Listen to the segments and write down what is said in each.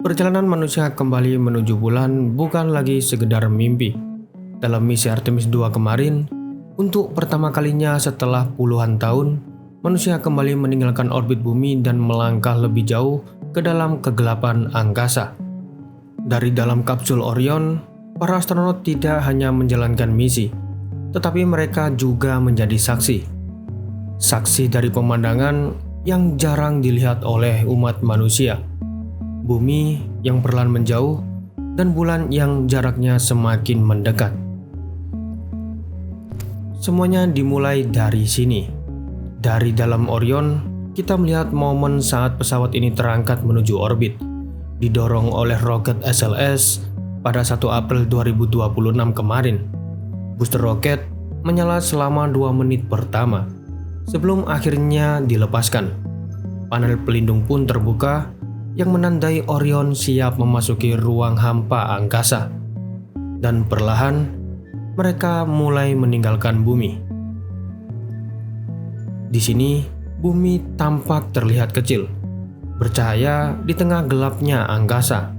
Perjalanan manusia kembali menuju bulan bukan lagi sekedar mimpi. Dalam misi Artemis II kemarin, untuk pertama kalinya setelah puluhan tahun, manusia kembali meninggalkan orbit bumi dan melangkah lebih jauh ke dalam kegelapan angkasa. Dari dalam kapsul Orion, para astronot tidak hanya menjalankan misi, tetapi mereka juga menjadi saksi. Saksi dari pemandangan yang jarang dilihat oleh umat manusia. Bumi yang perlahan menjauh dan bulan yang jaraknya semakin mendekat. Semuanya dimulai dari sini. Dari dalam Orion, kita melihat momen saat pesawat ini terangkat menuju orbit, didorong oleh roket SLS pada 1 April 2026 kemarin. Booster roket menyala selama 2 menit pertama, sebelum akhirnya dilepaskan. Panel pelindung pun terbuka, yang menandai Orion siap memasuki ruang hampa angkasa. Dan perlahan, mereka mulai meninggalkan bumi. Di sini, bumi tampak terlihat kecil, bercahaya di tengah gelapnya angkasa.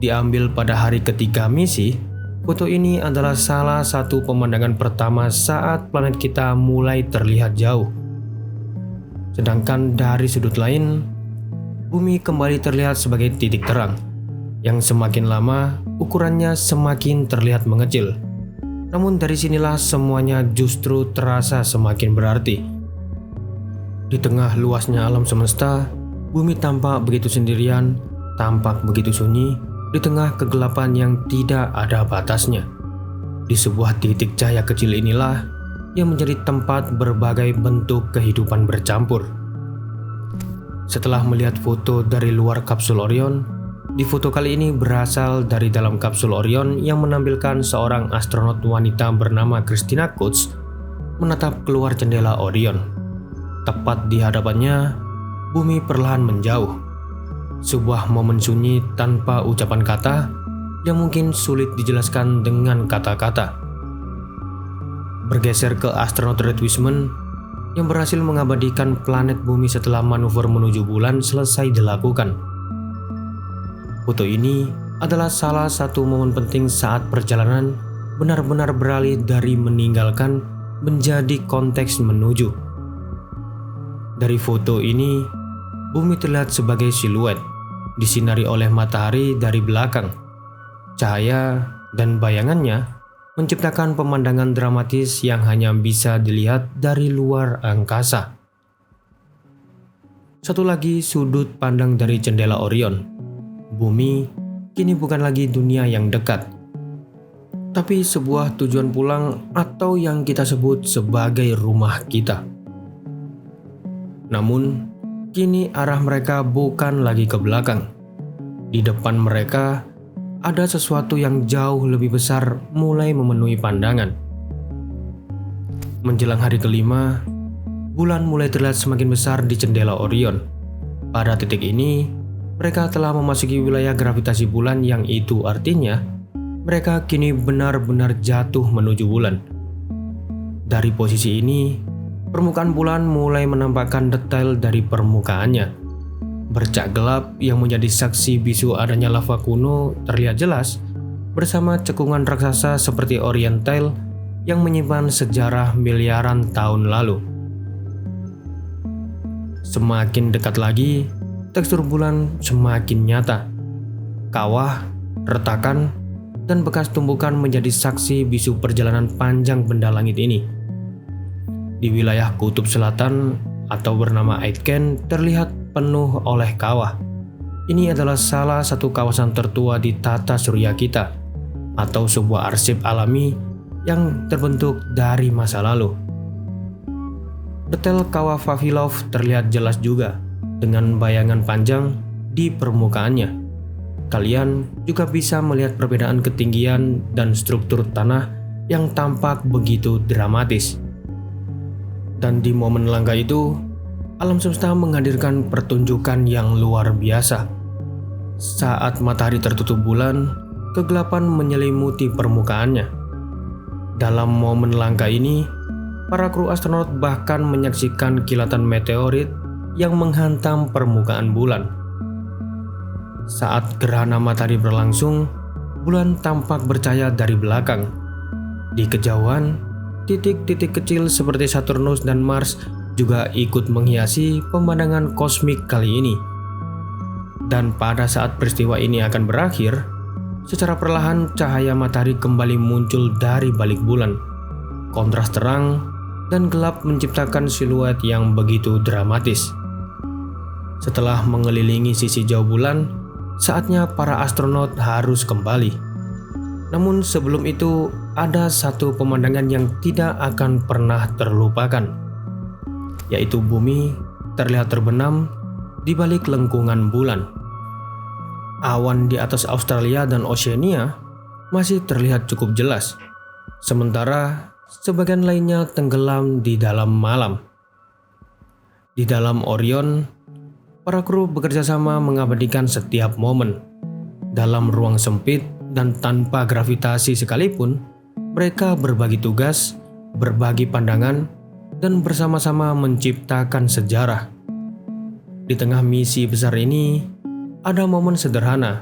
Diambil pada hari ketiga misi, foto ini adalah salah satu pemandangan pertama saat planet kita mulai terlihat jauh. Sedangkan dari sudut lain, bumi kembali terlihat sebagai titik terang, yang semakin lama ukurannya semakin terlihat mengecil. Namun dari sinilah semuanya justru terasa semakin berarti. Di tengah luasnya alam semesta, bumi tampak begitu sendirian, tampak begitu sunyi, di tengah kegelapan yang tidak ada batasnya. Di sebuah titik cahaya kecil inilah yang menjadi tempat berbagai bentuk kehidupan bercampur. Setelah melihat foto dari luar kapsul Orion, di foto kali ini berasal dari dalam kapsul Orion yang menampilkan seorang astronot wanita bernama Christina Koch menatap keluar jendela Orion. Tepat di hadapannya, bumi perlahan menjauh. Sebuah momen sunyi tanpa ucapan kata yang mungkin sulit dijelaskan dengan kata-kata. Bergeser ke astronot Reed Wiseman yang berhasil mengabadikan planet bumi setelah manuver menuju bulan selesai dilakukan. Foto ini adalah salah satu momen penting saat perjalanan benar-benar beralih dari meninggalkan menjadi konteks menuju. Dari foto ini, bumi terlihat sebagai siluet, disinari oleh matahari dari belakang. Cahaya dan bayangannya menciptakan pemandangan dramatis yang hanya bisa dilihat dari luar angkasa. Satu lagi sudut pandang dari jendela Orion. Bumi kini bukan lagi dunia yang dekat, tapi sebuah tujuan pulang atau yang kita sebut sebagai rumah kita. Namun, kini arah mereka bukan lagi ke belakang. Di depan mereka, ada sesuatu yang jauh lebih besar mulai memenuhi pandangan. Menjelang hari kelima, bulan mulai terlihat semakin besar di jendela Orion. Pada titik ini, mereka telah memasuki wilayah gravitasi bulan yang itu artinya mereka kini benar-benar jatuh menuju bulan. Dari posisi ini, permukaan bulan mulai menampakkan detail dari permukaannya. Bercak gelap yang menjadi saksi bisu adanya lava kuno terlihat jelas bersama cekungan raksasa seperti Oriental yang menyimpan sejarah miliaran tahun lalu. Semakin dekat lagi, tekstur bulan semakin nyata. Kawah, retakan, dan bekas tumbukan menjadi saksi bisu perjalanan panjang benda langit ini. Di wilayah kutub selatan atau bernama Aitken terlihat penuh oleh kawah. Ini adalah salah satu kawasan tertua di tata surya kita, atau sebuah arsip alami yang terbentuk dari masa lalu. Detail kawah Vavilov terlihat jelas juga dengan bayangan panjang di permukaannya. Kalian juga bisa melihat perbedaan ketinggian dan struktur tanah yang tampak begitu dramatis. Dan di momen langka itu, alam semesta menghadirkan pertunjukan yang luar biasa. Saat matahari tertutup bulan, kegelapan menyelimuti permukaannya. Dalam momen langka ini, para kru astronot bahkan menyaksikan kilatan meteorit yang menghantam permukaan bulan. Saat gerhana matahari berlangsung, bulan tampak bercahaya dari belakang. Di kejauhan, titik-titik kecil seperti Saturnus dan Mars juga ikut menghiasi pemandangan kosmik kali ini. Dan pada saat peristiwa ini akan berakhir, secara perlahan cahaya matahari kembali muncul dari balik bulan. Kontras terang dan gelap menciptakan siluet yang begitu dramatis. Setelah mengelilingi sisi jauh bulan, saatnya para astronot harus kembali. Namun sebelum itu, ada satu pemandangan yang tidak akan pernah terlupakan, yaitu bumi terlihat terbenam di balik lengkungan bulan. Awan di atas Australia dan Oceania masih terlihat cukup jelas, sementara sebagian lainnya tenggelam di dalam malam. Di dalam Orion, para kru bekerja sama mengabadikan setiap momen. Dalam ruang sempit dan tanpa gravitasi sekalipun, mereka berbagi tugas, berbagi pandangan, dan bersama-sama menciptakan sejarah. Di tengah misi besar ini, ada momen sederhana,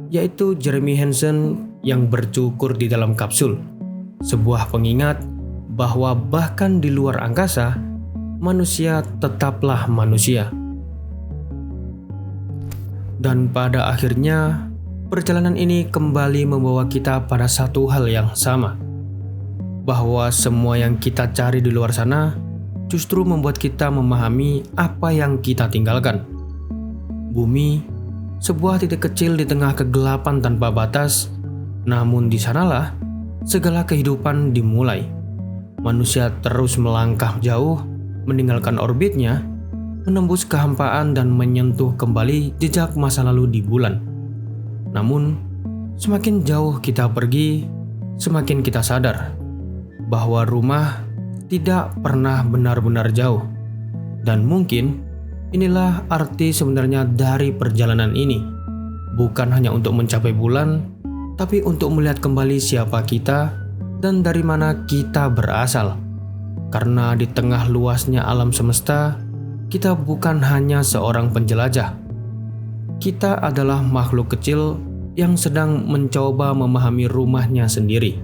yaitu Jeremy Hansen yang bercukur di dalam kapsul. Sebuah pengingat bahwa bahkan di luar angkasa, manusia tetaplah manusia. Dan pada akhirnya, perjalanan ini kembali membawa kita pada satu hal yang sama, bahwa semua yang kita cari di luar sana justru membuat kita memahami apa yang kita tinggalkan. Bumi, sebuah titik kecil di tengah kegelapan tanpa batas, namun di sanalah segala kehidupan dimulai. Manusia terus melangkah jauh, meninggalkan orbitnya, menembus kehampaan dan menyentuh kembali jejak masa lalu di bulan. Namun, semakin jauh kita pergi, semakin kita sadar bahwa rumah tidak pernah benar-benar jauh. Dan mungkin inilah arti sebenarnya dari perjalanan ini. Bukan hanya untuk mencapai bulan, tapi untuk melihat kembali siapa kita dan dari mana kita berasal. Karena di tengah luasnya alam semesta, kita bukan hanya seorang penjelajah. Kita adalah makhluk kecil yang sedang mencoba memahami rumahnya sendiri.